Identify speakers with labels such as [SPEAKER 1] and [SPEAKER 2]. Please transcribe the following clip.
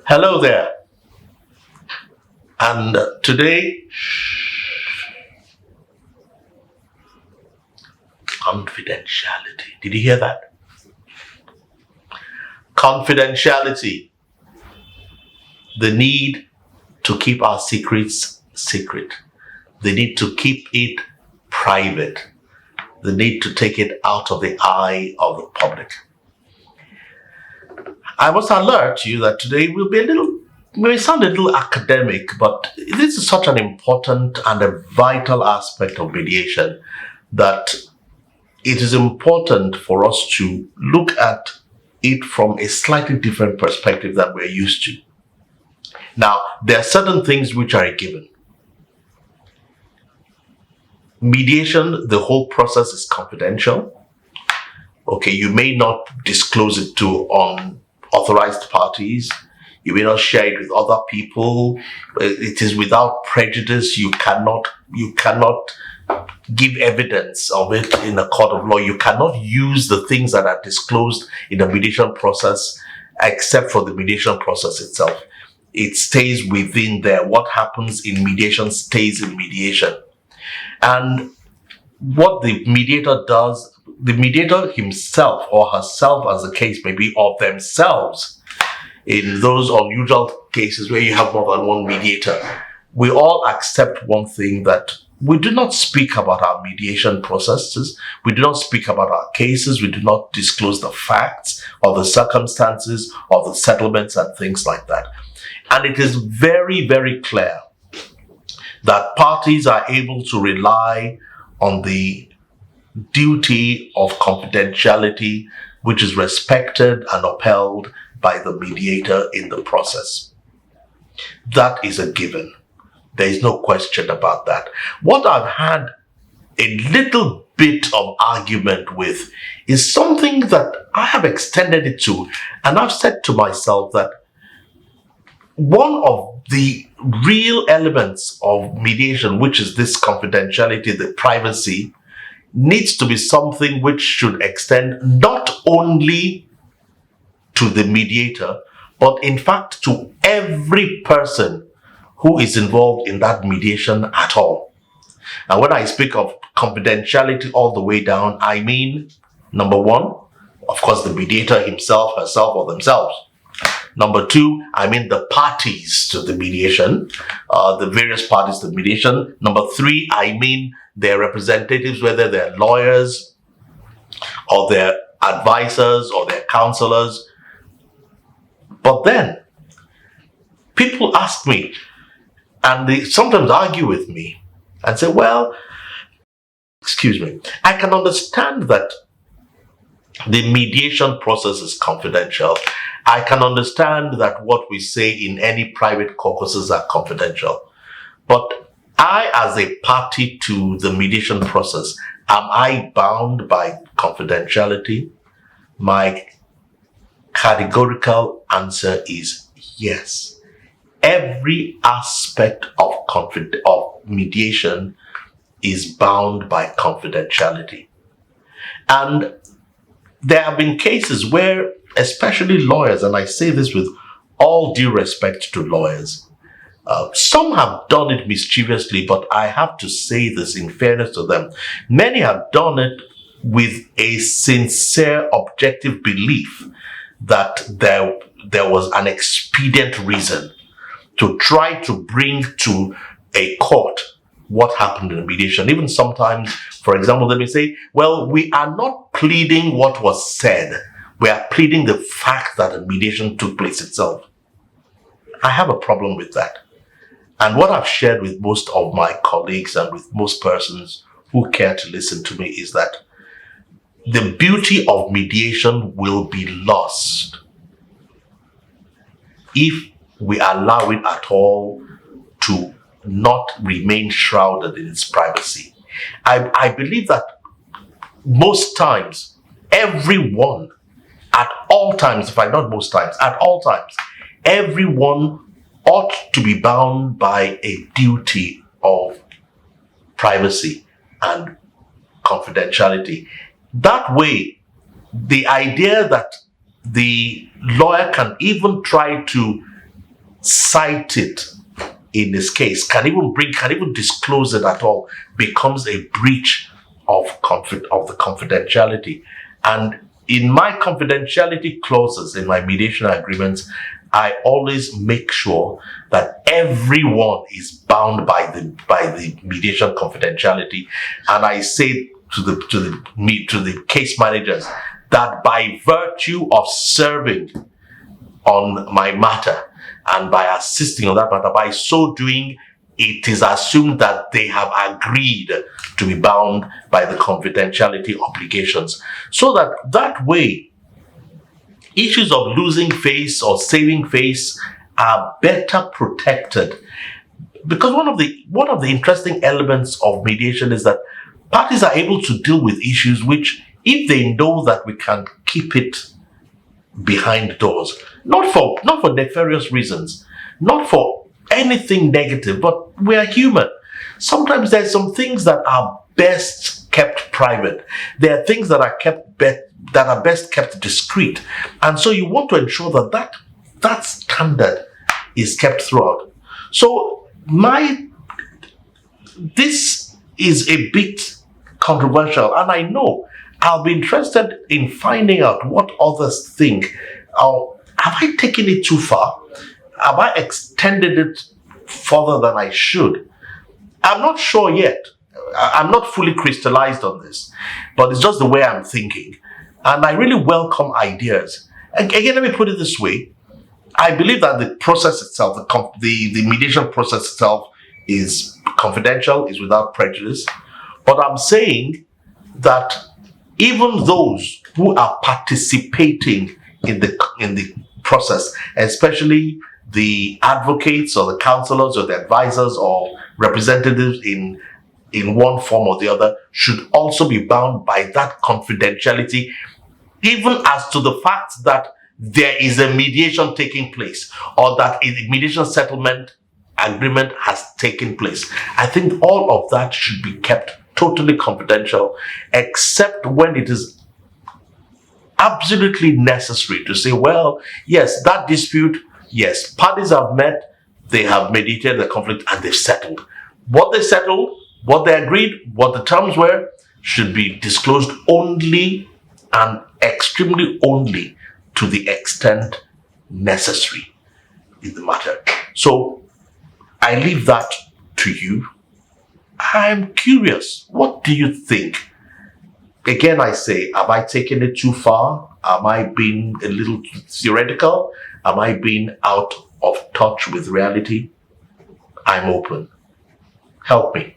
[SPEAKER 1] Hello there. And today, confidentiality. Did you hear that? Confidentiality. The need to keep our secrets secret. The need to keep it private. The need to take it out of the eye of the public. I must alert you that today will be may sound a little academic, but this is such an important and a vital aspect of mediation that it is important for us to look at it from a slightly different perspective than we're used to. Now, there are certain things which are a given. Mediation, the whole process is confidential. Okay, you may not disclose it to unauthorized parties. You may not share it with other people. It is without prejudice. You cannot give evidence of it in a court of law. You cannot use the things that are disclosed in the mediation process except for the mediation process itself. It stays within there. What happens in mediation stays in mediation. And what the mediator does, the mediator himself or herself, as the case may be, or themselves, in those unusual cases where you have more than one mediator, we all accept one thing, that we do not speak about our mediation processes. We do not speak about our cases. We do not disclose the facts or the circumstances or the settlements and things like that. And it is very, very clear that parties are able to rely on the duty of confidentiality, which is respected and upheld by the mediator in the process. That is a given. There is no question about that. What I've had a little bit of argument with is something that I have extended it to, and I've said to myself that one of the real elements of mediation, which is this confidentiality, the privacy, needs to be something which should extend not only to the mediator, but in fact to every person who is involved in that mediation at all. And when I speak of confidentiality all the way down, I mean, number one, of course, the mediator himself, herself, or themselves. Number two, I mean the parties to the mediation, the various parties to the mediation. Number three, I mean their representatives, whether they're lawyers or their advisors or their counselors. But then, people ask me, and they sometimes argue with me and say, well, I can understand that the mediation process is confidential. I can understand that what we say in any private caucuses are confidential. But I, as a party to the mediation process, am I bound by confidentiality? My categorical answer is yes. Every aspect of mediation is bound by confidentiality. And there have been cases where, especially lawyers, and I say this with all due respect to lawyers, some have done it mischievously, but I have to say this in fairness to them. Many have done it with a sincere, objective belief that there was an expedient reason to try to bring to a court what happened in the mediation. Even sometimes, for example, they may say, well, we are not pleading what was said. We are pleading the fact that the mediation took place itself. I have a problem with that. And what I've shared with most of my colleagues and with most persons who care to listen to me is that the beauty of mediation will be lost if we allow it at all to not remain shrouded in its privacy. I believe that most times, everyone, at all times, if not most times, at all times, everyone ought to be bound by a duty of privacy and confidentiality. That way, the idea that the lawyer can even try to cite it in this case, can even disclose it at all, becomes a breach of the confidentiality. And in my confidentiality clauses in my mediation agreements, I always make sure that everyone is bound by the mediation confidentiality, and I say to the case managers that by virtue of serving on my matter and by assisting on that matter, by so doing, it is assumed that they have agreed to be bound by the confidentiality obligations. So that way, issues of losing face or saving face are better protected. Because one of the interesting elements of mediation is that parties are able to deal with issues which, if they know that we can keep it behind doors, not for nefarious reasons, not for anything negative, but we are human. Sometimes there's some things that are best kept private. There are things that are best kept discreet, and so you want to ensure that standard is kept throughout. So this is a bit controversial, and I know I'll be interested in finding out what others think. Have I taken it too far? Have I extended it further than I should? I'm not sure yet. I'm not fully crystallized on this, but it's just the way I'm thinking. And I really welcome ideas. Again, let me put it this way. I believe that the process itself, the mediation process itself, is confidential, is without prejudice. But I'm saying that even those who are participating in the process, especially the advocates or the counselors or the advisors or representatives in one form or the other, should also be bound by that confidentiality, even as to the fact that there is a mediation taking place or that a mediation settlement agreement has taken place. I think all of that should be kept totally confidential, except when it is absolutely necessary to say, well, yes, that dispute, yes, parties have met, they have mediated the conflict, and they've settled. What they settled, what they agreed, what the terms were, should be disclosed only and extremely only to the extent necessary in the matter. So I leave that to you. I'm curious, what do you think? Again, I say, have I taken it too far? Am I being a little theoretical? Am I being out of touch with reality? I'm open. Help me.